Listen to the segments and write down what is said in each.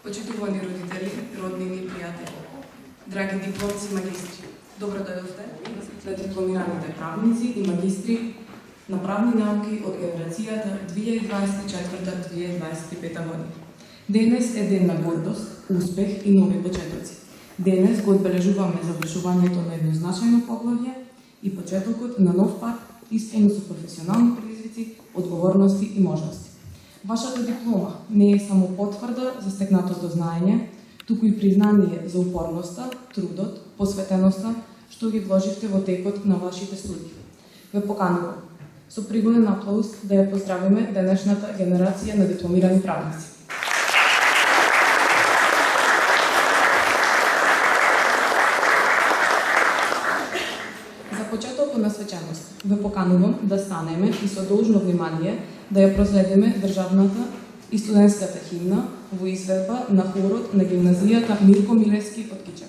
Почитувани родители, роднини и пријатели, драги дипломци и магистри, добро дојдовте на дипломираните правници и магистри на правни науки од генерацијата 2024-2025 година. Денес е ден на гордост, успех и нови почетоци. Денес го одбележуваме завршувањето на едно значајно поглавје и почетокот на нов пат, исполнен со професионални предизвици, одговорности и можности. Вашата диплома не е само потврда за стекнатото знаење, туку и признание за упорноста, трудот, посветеноста што ги вложивте во текот на вашите студии. Ве поканувам со пригоден аплауз да ја поздравиме денешната генерација на дипломирани правници. За почетокот на свечаност ве поканувам да станеме и со должно внимание да ја проследиме државната и студентската химна во изведба на хорот на гимназијата Мирко Милевски од Кичев.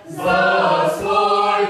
Za svoj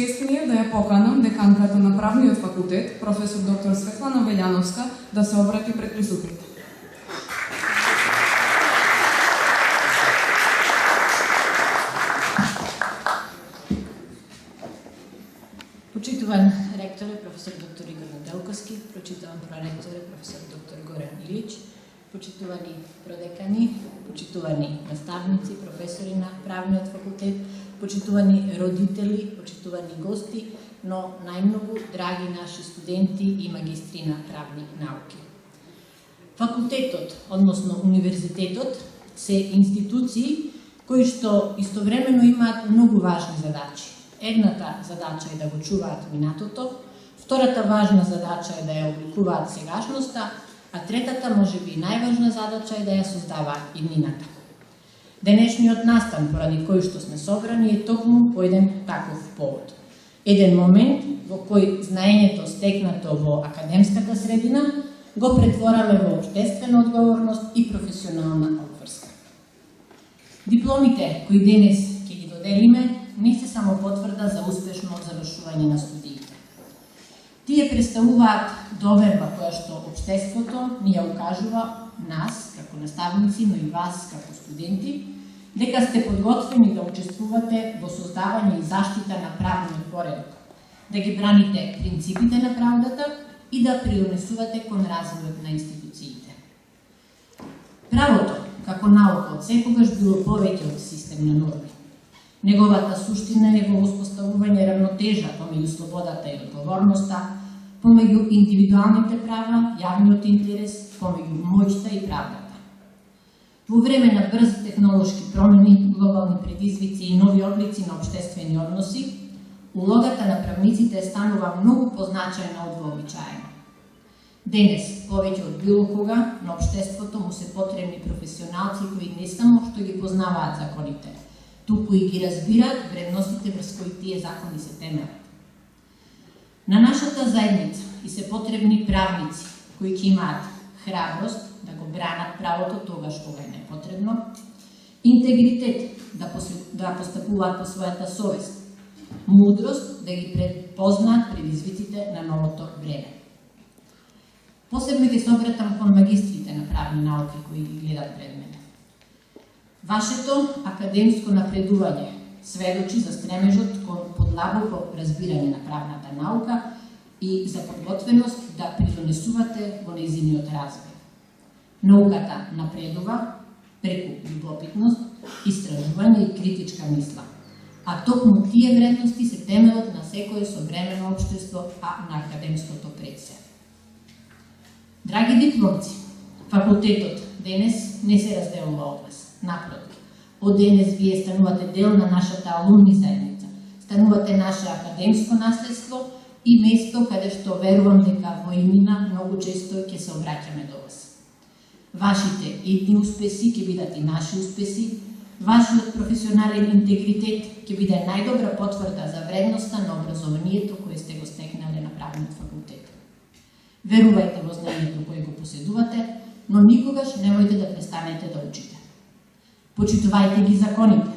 чест ми е да ја поканам деканката на Правниот факултет, професор доктор Светлана Велјановска, да се обрати пред присутните. Почитуван ректоре, професор доктор Игор Неделковски, почитуван проректоре, професор доктор Горан Илич, почитувани продекани, почитувани наставници, професори на Правниот факултет, почитувани родители, почитувани гости, но најмногу драги наши студенти и магистри на правни науки. Факултетот, односно универзитетот, се институции кои што истовремено имаат многу важни задачи. Едната задача е да го чуваат минатото, втората важна задача е да ја обликуваат сегашноста, а третата, можеби најважна задача е да ја создаваат иднината. Денешниот настан, поради кој што сме собрани, е токму по еден таков повод. Еден момент во кој знаењето стекнато во академската средина го претвораме во општествена одговорност и професионална обврска. Дипломите кои денес ќе ги доделиме не се само потврда за успешно завршување на студиите. Тие представуваат доверба која што општеството ни ја укажува нас, како наставници, но и вас, како студенти, дека сте подготвени да учествувате во создавање и заштита на правниот поредок, да ги браните принципите на правдата и да придонесувате кон развојот на институциите. Правото, како наука, од секогаш било повеќе од систем на норми. Неговата суштина е во воспоставување равнотежа помеѓу слободата и одговорноста, помеѓу индивидуалните права, јавниот интерес, помеѓу моќта и правдата. Во време на брзи технолошки промени, глобални предизвици и нови облици на општествени односи, улогата на правниците станува многу позначајна од вообичаено. Денес, повеќе од било кога, на општеството му се потребни професионалци кои не само што ги познаваат законите, туку и ги разбираат вредностите врз кои тие закони се темелат. На нашата заедница и се потребни правници кои ќе имаат храброст да го бранат правото тогаш кога е непотребно, интегритет да постапуваат по својата совест, мудрост да ги препознаат предизвиците на новото време. Посебно ќе се обратам кон магистрите на правни науки кои ги гледат пред мене. Вашето академско напредување сведочи за стремежот кон подлабоко разбирање на правната наука и за подготвеност да придонесувате во нејзиниот развој. Науката напредува преку љубопитност, истражување и критичка мисла, а токму тие вредности се темелот на секое современо општество, а на академското предсе. Драги дипломци, факултетот денес не се разделува од вас. Напротив, од денес вие станувате дел на нашата алумни заедница, станувате наше академско наследство и место каде што верувам дека во иднина многу често ќе се обраќаме до вас. Вашите идни успеси ќе бидат и наши успеси, вашиот професионален интегритет ќе биде најдобра потврда за вредноста на образованието кое сте го стекнале на правниот факултет. Верувајте во знаењето кое го поседувате, но никогаш немојте да престанете да учите. Почитувајте ги законите,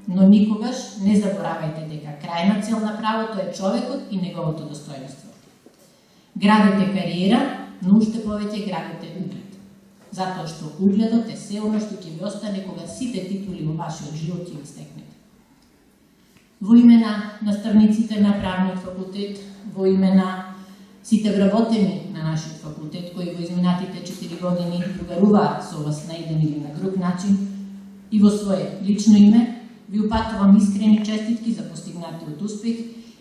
но никогаш не заборавајте дека крајна цел на правото е човекот и неговото достоинство. Градете кариера, но уште повеќе градете углед. Затоа што угледот е се оно што ќе ви остане кога сите титули во вашиот живот ќе ги стекнете. Во име на наставниците на правниот факултет, во име на сите вработени на нашиот факултет кои во изминатите 4 години другаруваат со вас на еден или на друг начин, и во свое лично име ви упатувам искрени честитки за постигнатиот успех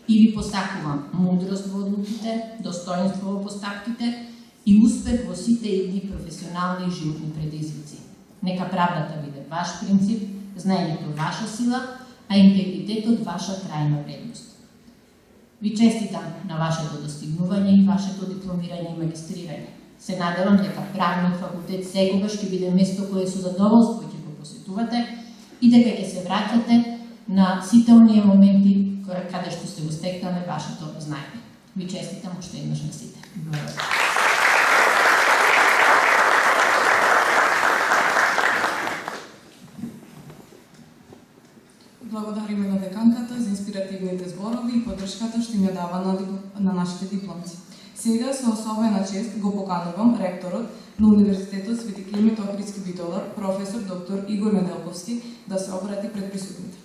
и ви посакувам мудрост во одлуките, достоинство во постапките и успех во сите идни професионални и животни предизвици. Нека правдата биде ваш принцип, знаењето ваша сила, а интегритетот ваша трајна вредност. Ви честитам на вашето достигнување и вашето дипломирање и магистрирање. Се надевам дека правниот факултет секогаш ќе биде место кое со задоволство ќе го посетувате и дека ќе се враќате на сите оние моменти каде што сте го стекнале вашето знаење. Ви честитам уште еднаш на сите. Благодариме на деканката за инспиративните зборови и поддршка поддршката што им ја дава на нашите дипломци. Сега со особена чест го поканувам ректорот на Универзитетот Свети Климент Охридски Битола, професор доктор Игор Неделковски, да се обрати пред присутните.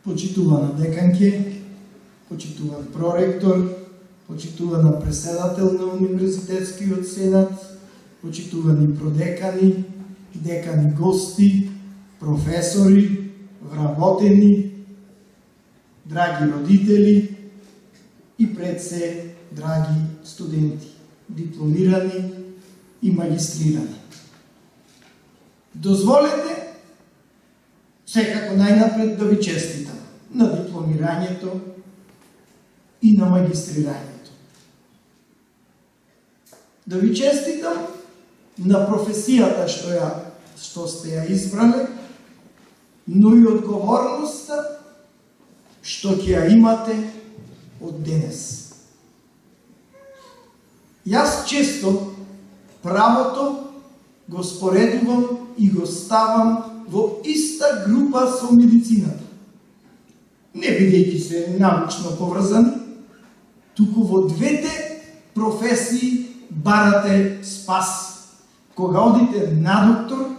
Почитувана деканке, почитуван проректор, почитувана преседател на Универзитетскиот сенат, почитувани продекани, декани гости, професори, вработени, драги родители и пред се драги студенти, дипломирани и магистрирани. Дозволете секако најнапред да ви честитам на дипломирањето и на магистрирањето. Да ви честитам на професијата што сте ја избрале, но и одговорноста што ќе ја имате од денес. Јас често правото го споредувам и го ставам во иста група со медицината. Не бидејќи се научно поврзани, туку во двете професии барате спас. Кога одите на доктор,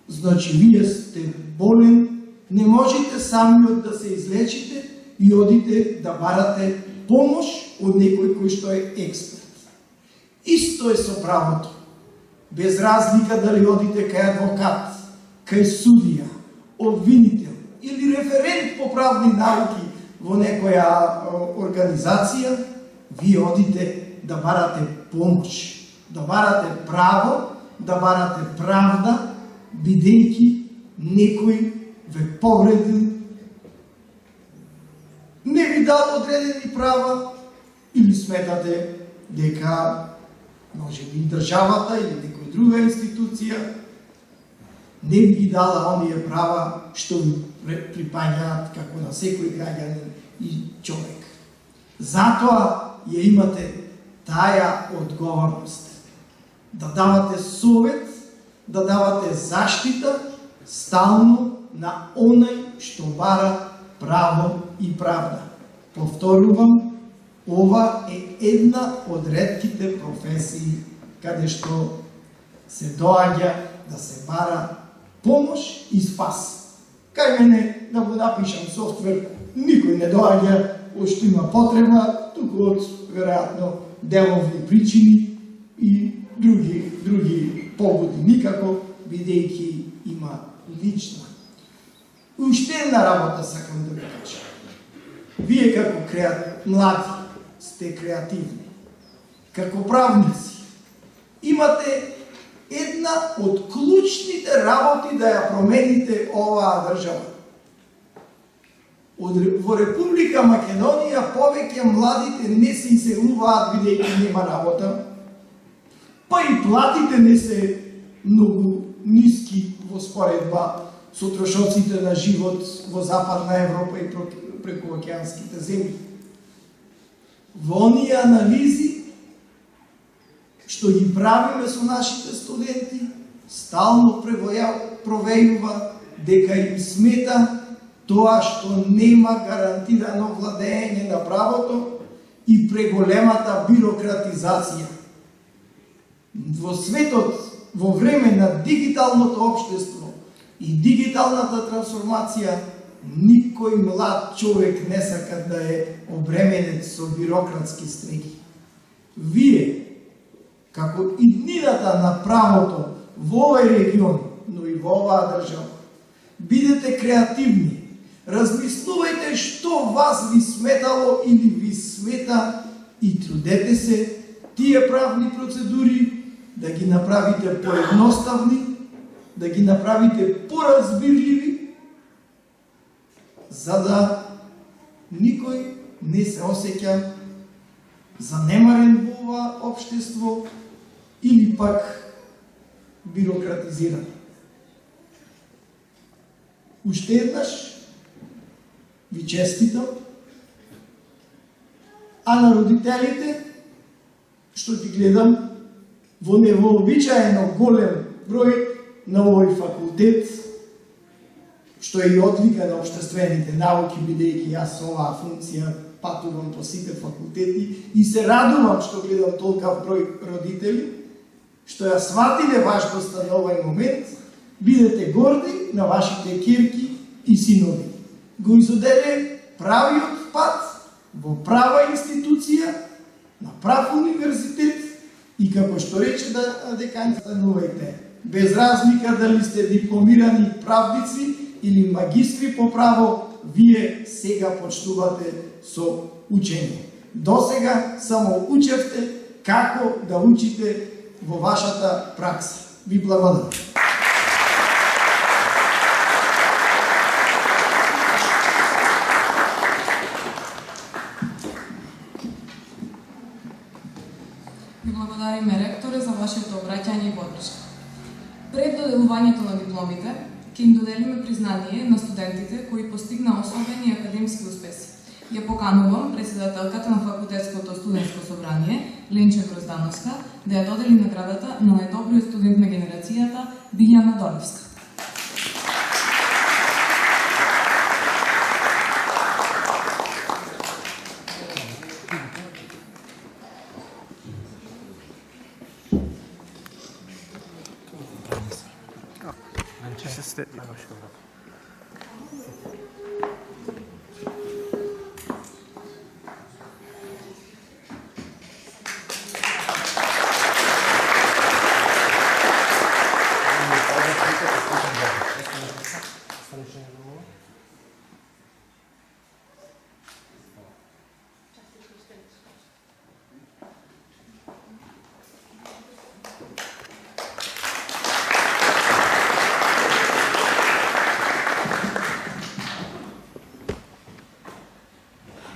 значи вие сте болен, не можете самиот да се излечите и одите да барате помош од некој кој што е експерт. Исто е со правото. Без разлика дали одите кај адвокат, кај судија, обвинител или референт по правни науки во некоја организација, вие одите да барате помош, да барате право, да барате правда, бидејќи некој ве повреди, не ви дал одредени права или сметате дека може би државата или некоја друга институција не би ги дала оние права што ви припаѓаат како на секој граѓанин и човек. Затоа ја имате таа одговорност да давате совет, да давате заштита стално на онај што бара право и правда. Повторувам, ова е една од ретките професии каде што се доаѓа да се бара помош и спас. Кај мене да го напишам софтвер, никој не доаѓа од што има потреба, туку од веројатно деловни причини и други побуди, никако, бидејќи има лична. Уште една работа сакам да ви кажам. Вие како млади сте креативни, како правници, имате една од клучните работи да ја промените оваа држава. Во Република Македонија повеќе младите не се иселуваат бидејќи нема работа, па и платите не се многу ниски во споредба со трошоците на живот во Западна Европа и прекуокеанските земји. Во оние анализи што ги правиме со нашите студенти, стално провејува дека им смета тоа што нема гарантирано владење на правото и преголемата бирократизација. Во светот, во време на дигиталното општество и дигиталната трансформација, никој млад човек не сака да е обременет со бирократски стреги. Вие, како иднината на правото во овој регион, но и во оваа држава, бидете креативни, размислувајте што вас ви сметало или ви смета и трудете се тие правни процедури да ги направите поедноставни, да ги направите поразбирливи, за да никој не се осеќа занемарен во ова општество или пак бирократизиран. Уште еднаш ви честитам, а на родителите што ги гледам, во невообичаено голем број на овој факултет, што е и одлика на општествените науки, бидејќи јас со оваа функција патувам по сите факултети и се радувам што гледам толкав број родители, што ја сватиле важноста на овој момент, бидете горди на вашите ќерки и синови. Го изоделе правиот пат во права институција, на прав универзитет и како што рече декан, станувајте без разлика дали сте дипломирани правници или магистри по право, вие сега почнувате со учење. Досега само учевте како да учите во вашата пракса. Ви благодарам. Ви благодариме, ректоре, за вашето обраќање и подршка. Пред доделувањето на дипломите, ќе им доделиме признание на студентите кои постигнаа особени академски успеси. Ја поканувам председателката на Факултетското студентско собрание, Ленче Гроздановска, да ја додели наградата на најдобриот студент на генерацијата, Билјана Долевска.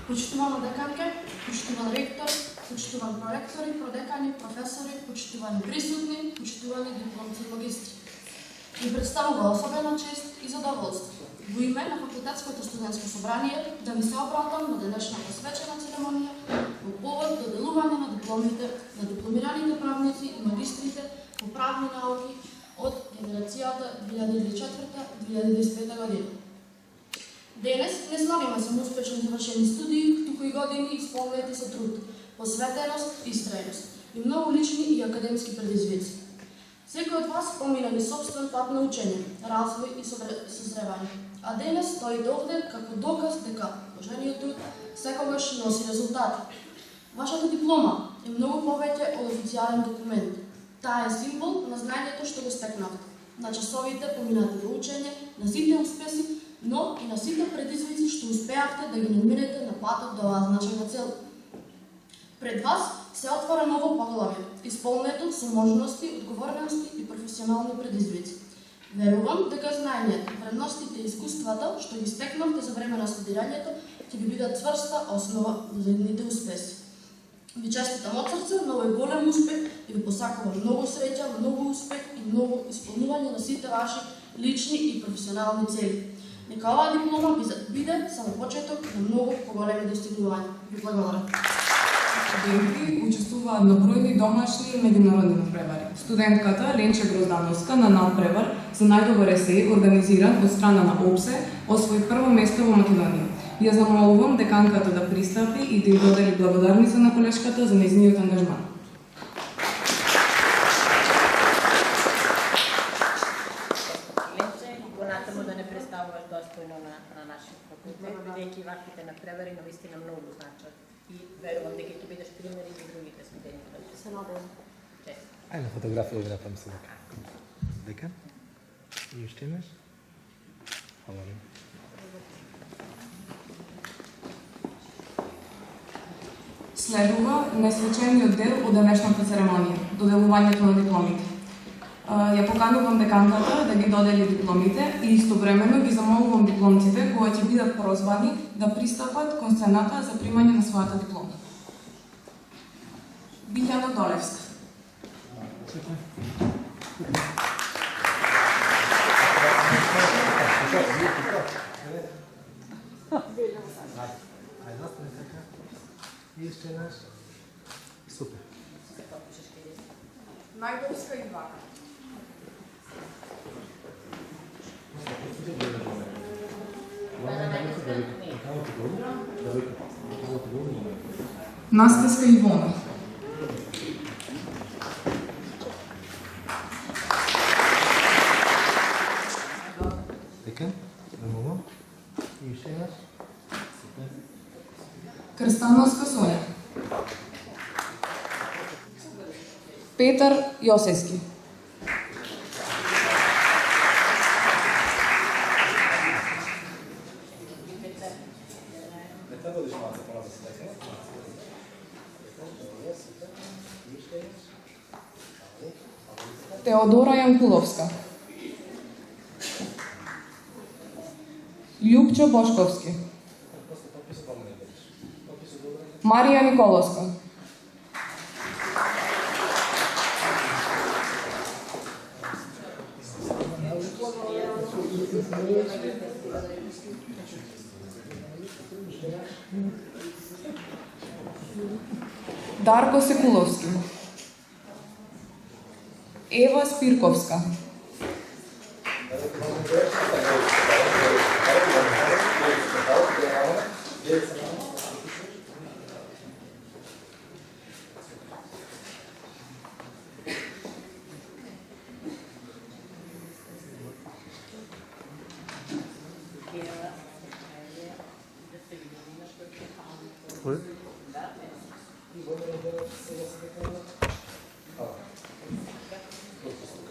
Почитувана деканке, почитуван ректор, почитуван проректори, продекани, професори, почитувани присутни, почитувани дипломци и магистри. Ми представува особена чест и задоволство во име на Факултетското студентско собрание да ви се обратам на денешната свечена церемонија во повод доделување на дипломите на дипломираните правници и магистрите по правни науки од генерацијата 2004-2025 година. Денес не славиме само успешно завршени студии, туку и години исполнети со труд, посветеност и истрајност и многу лични и академски предизвици. Секој од вас помина низ собствен пат на учење, развој и созревање, а денес стоите овде како доказ дека положениот труд секогаш носи резултати. Вашата диплома е многу повеќе од официјален документ. Таа е символ на знаењето што го стекнавте, на часовите поминати во учење, на сите успеси, но и на сите предизвици што успеавте да ги надминете на патот до оваа значајна цел. Пред вас се отвора ново поглавје, исполнето со можности, одговорности и професионални предизвици. Верувам дека знаењето, вредностите и искуствата што ги стекнавте за време на студирањето ќе ви бидат цврста основа за идните успеси. Ви честитам од срце на овој голем успех и ви посакувам многу среќа, многу успех и многу исполнување на сите ваши лични и професионални цели. Нека оваа диплома биде само почеток на многу поголеми достигнувања. Ви благодарам. Студенти учествуваат на бројни домашни и меѓународни надпревари. Студентката Ленче Гроздановска на надпревар за најдобар есеј организиран од страна на ОПСЕ освои прво место во Македонија. Ја замолувам деканката да пристапи и да ја додели благодарница на колешката за нејзиниот ангажман. Бидејќи ваквите надпревари навистина многу значат и верувам дека ќе бидеш пример и за другите студенти. Се надевам. Ајде фотографија ви направам сега. Дека? И уште имаш? Хвала ви. Следува најсвечениот дел од денешната церемонија, доделувањето на дипломите. Ја поканувам деканката да ги додели дипломите и истовремено ги замолувам дипломците кои ќе бидат прозвани да пристапат кон сцената за примање на својата диплома. Билјана Долевска. И уште еднаш. Супер. Најдовска Ивана. Настеска Ивона. Дека? Нормално? И уште еднаш? Крстановска Сонја. Петар Јосевски. Теодора Јанкуловска. Љупчо Бошковски. Марија Николовска. Дарко Секуловски. Ева Спирковска.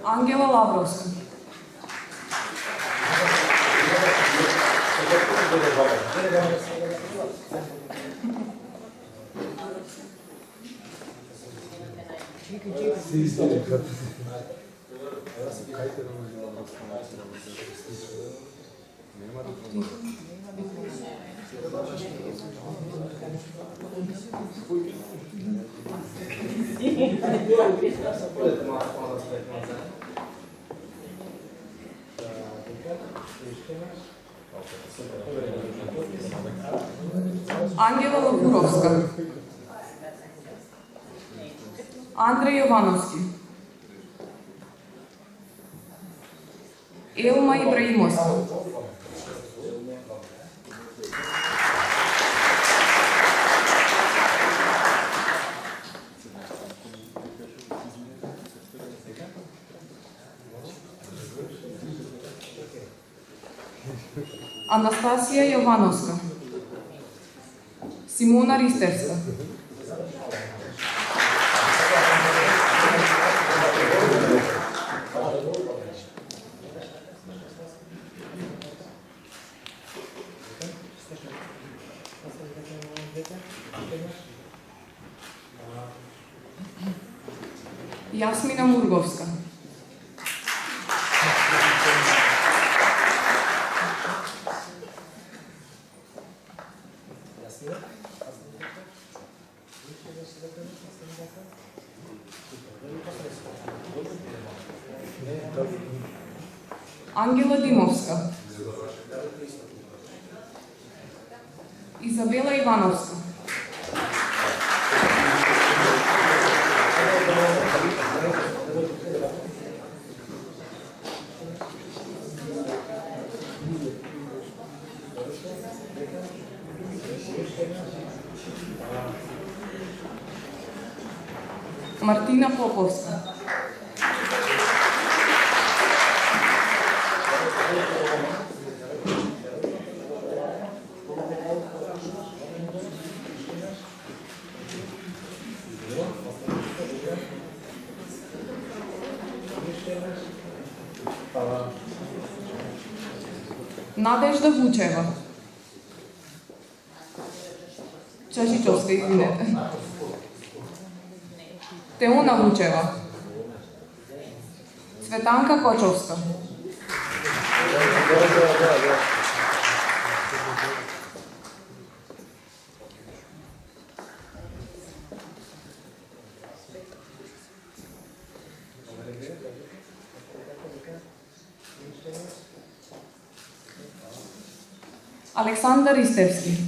Ангела Лавровска. Ангела Лапуровска. Андреј Јовановски. Елма Ибраимовска. Анастасија Јовановска. Симона Ристевска. Јасмина Мурговска. Ангела Димовска. Изабела Ивановска. Мартина Поповска. Надежда Вучева. Чашичовска, извинете. Теона Вучева. Цветанка Кочовска. Александар Ристевски.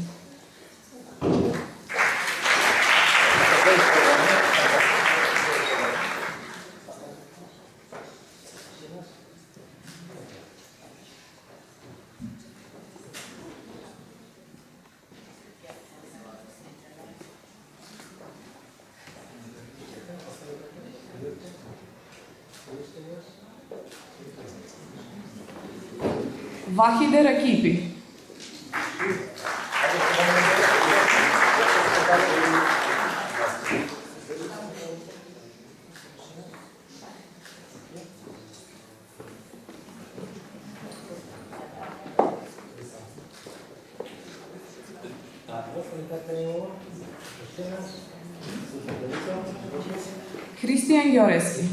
Вахиде Ракипи. Христијан Ѓорески.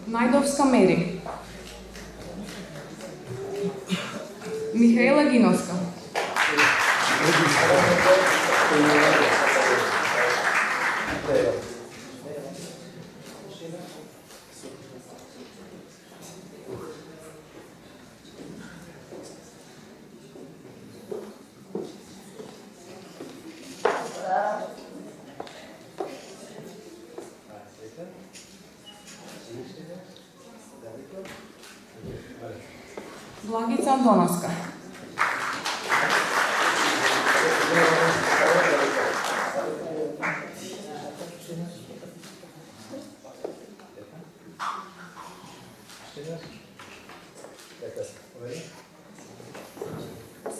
Најдовска Мери. Михаела Гиновска. Благица Антоновска.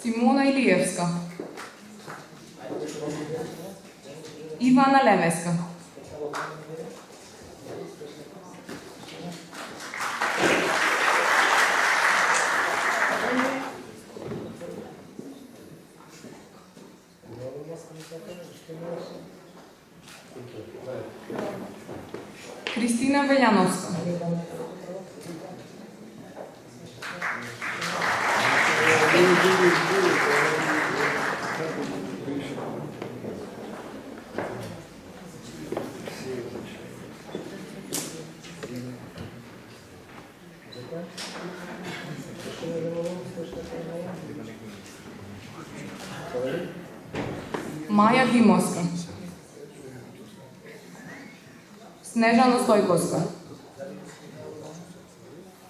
Симона Илиевска. Ивана Лемеска. Кристина Велјановска. Маја Димовска. Снежана Стојковска.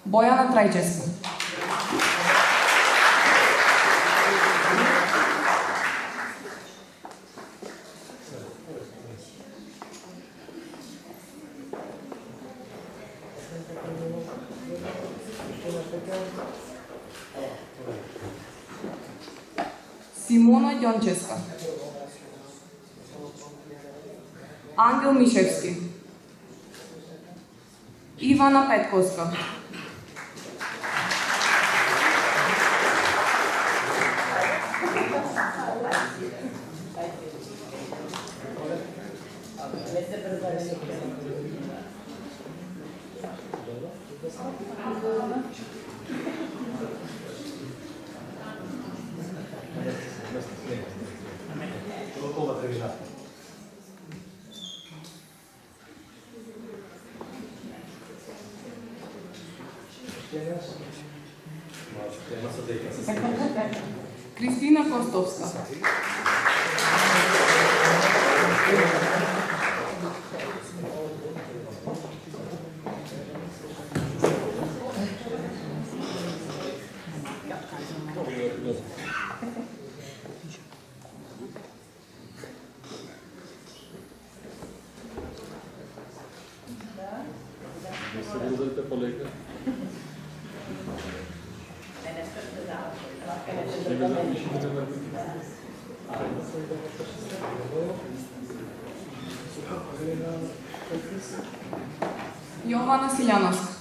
Бојана Трајчевска. Симона Ѓончевска. Ангел Мишевски. Ивана Петковска. Кристина Костовска. Јована Силјановска.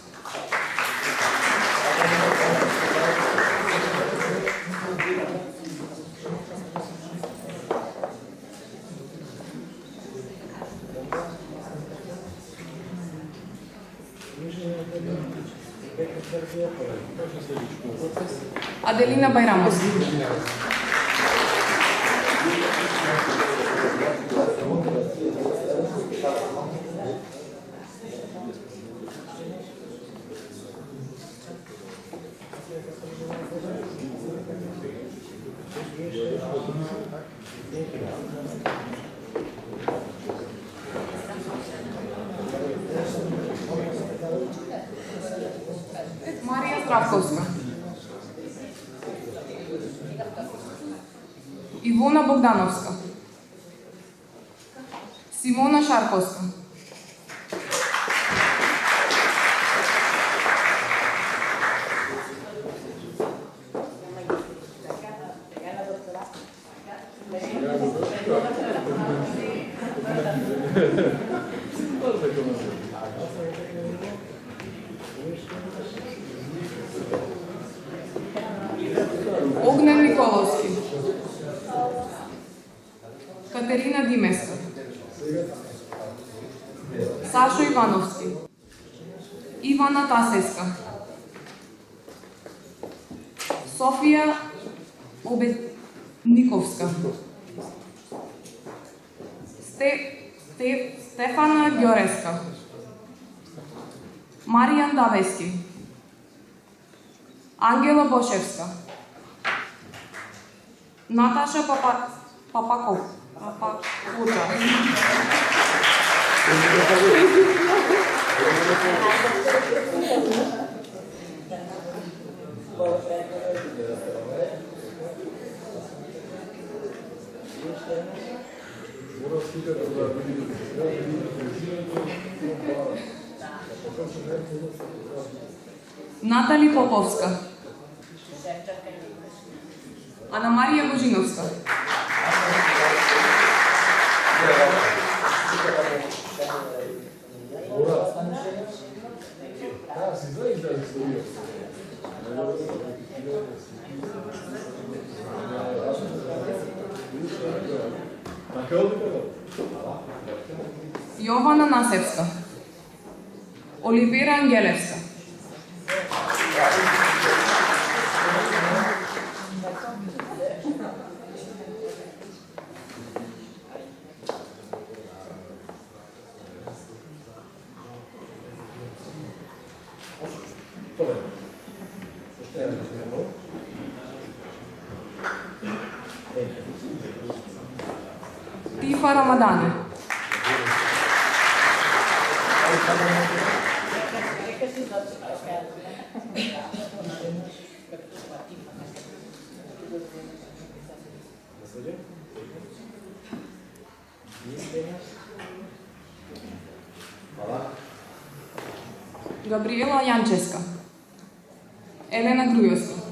Аделина Бајрамовска. Равковска, Ивона Богдановска, Симона Шарковска, Огнен Николовски, Катерина Димеска, Сашо Ивановски, Ивана Тасеска, Софија Обетниковска, Стефана Ѓореска, Маријан Давески, Ангела Бошевска, Наташа Папакова, Натали Поповска, Ана Марија Божиновска, Јована Насевска, Оливера Ангелевска, Тифа Рамадани, Габриела Јанческа, Елена Грујовска,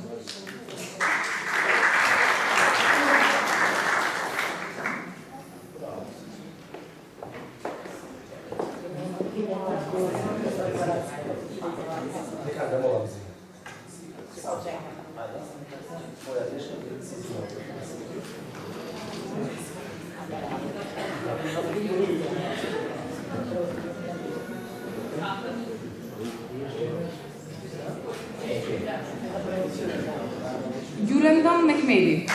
Юлендам Мехмеди,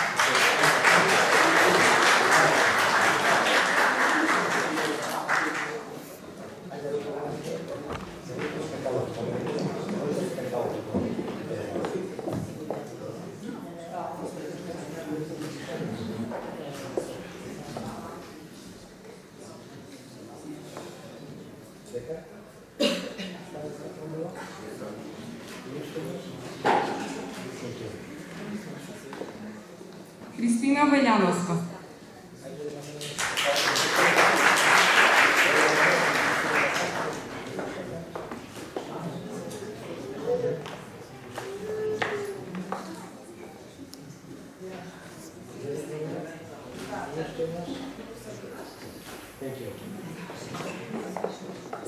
Христина Велјановска,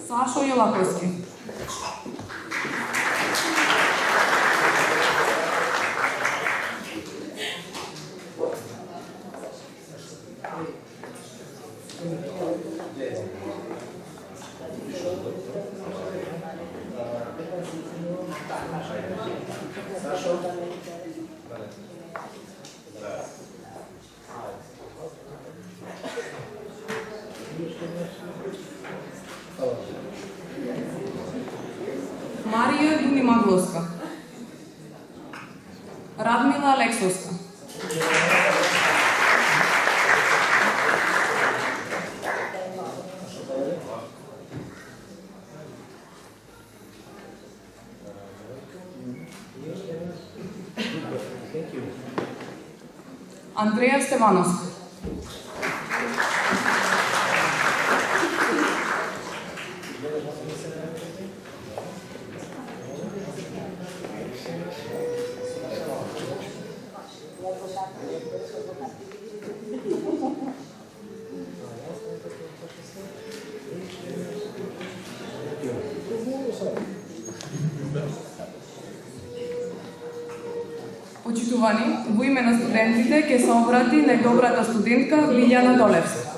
Сашо Јелаковски, Марија Дунимагловска, Радмила Алексовска, Андреја Стевановска. Почитувани, во име на студентите ќе се обрати најдобрата студентка Лилјана Долевска.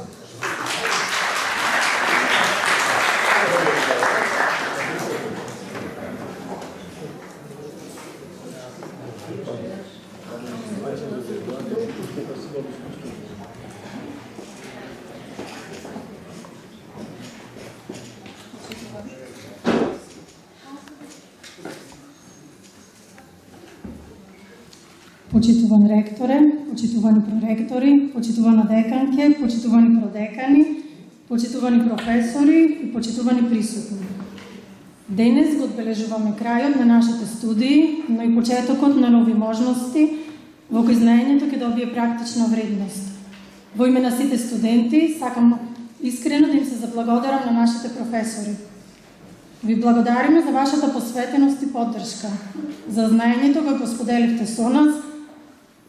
Почитуван ректоре, почитувани проректори, почитувана деканке, почитувани продекани, почитувани професори и почитувани присутни. Денес го одбележуваме крајот на нашите студии, но и почетокот на нови можности, во кои знаењето ќе добие практична вредност. Во име на сите студенти, сакам искрено да им се заблагодарам на нашите професори. Ви благодариме за вашата посветеност и поддршка, за знаењето кое го споделивте со нас,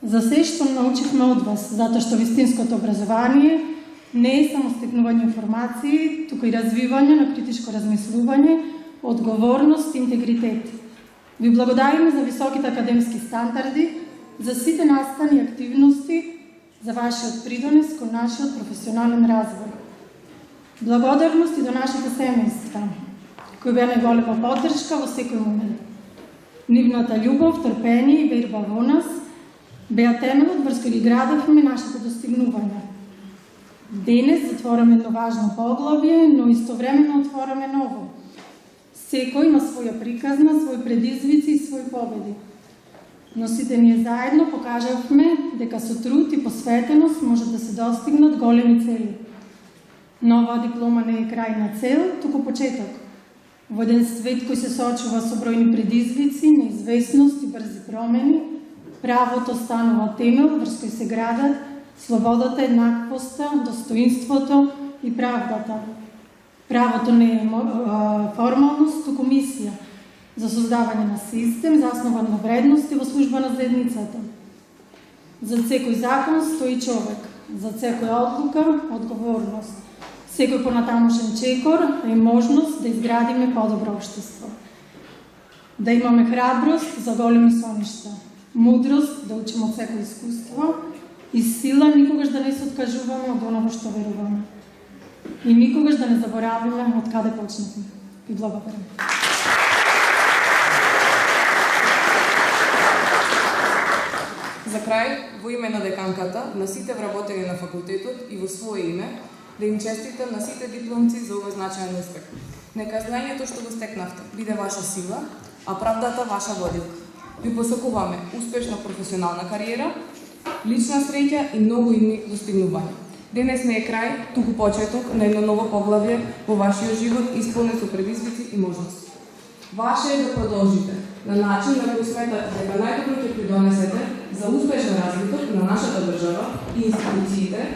за се што научивме од вас, затоа што вистинското образование не е само стекнување информации, туку и развивање на критичко размислување, одговорност и интегритет. Ви благодариме за високите академски стандарди, за сите настани и активности, за вашиот придонес кон нашиот професионален развој. Благодарност и до нашите семејства, кои беа најголема поддршка во секој момент. Нивната љубов, трпение и верба во нас беа темелот врз кој ги градевме нашите достигнувања. Денес затвораме едно важно поглавје, но истовремено отвораме ново. Секој има своја приказна, своји предизвици и своји победи. Но сите ние заедно покажавме дека со труд и посветеност може да се достигнат големи цели. Но оваа диплома не е крајна цел, туку почеток. Во еден свет кој се соочува со бројни предизвици, неизвестност и брзи промени, правото станува темел врз кој се градат слободата, еднаквоста, достоинството и правдата. Правото не е формалност, туку мисија за создавање на систем заснован на вредности во служба на заедницата. За секој закон стои човек, за секоја одлука одговорност. Секој понатамошен чекор е можност да изградиме подобро општество. Да имаме храброст за големи соништа, мудрост да учиме од секој искуство и сила никогаш да не се откажуваме од оно во што веруваме. И никогаш да не заборавиме од каде почнавме. Ви благодарам. За крај, во име на деканката, на сите вработени на факултетот и во своје име, да им честитам на сите дипломци за овој значаен успех. Нека знаењето што го стекнавте биде ваша сила, а правдата ваша водилка. Ви посакуваме успешна професионална кариера, лична среќа и многу идни достигнувања. Денес не е крај, туку почеток на едно ново поглавје во вашиот живот исполнет со предизвици и можности. Ваше е да продолжите на начин на кој сметате дека најдобро ќе придонесете за успешен развиток на нашата држава и институциите,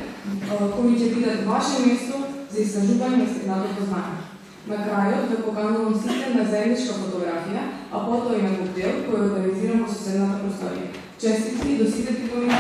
кои ќе бидат ваше место за искажување на стигнатото знаење. На крајот ве поканувам сите на заедничка фотографија, а потоа и на коктел кој организирам во соседната просторија. Честитки до сите дипломирани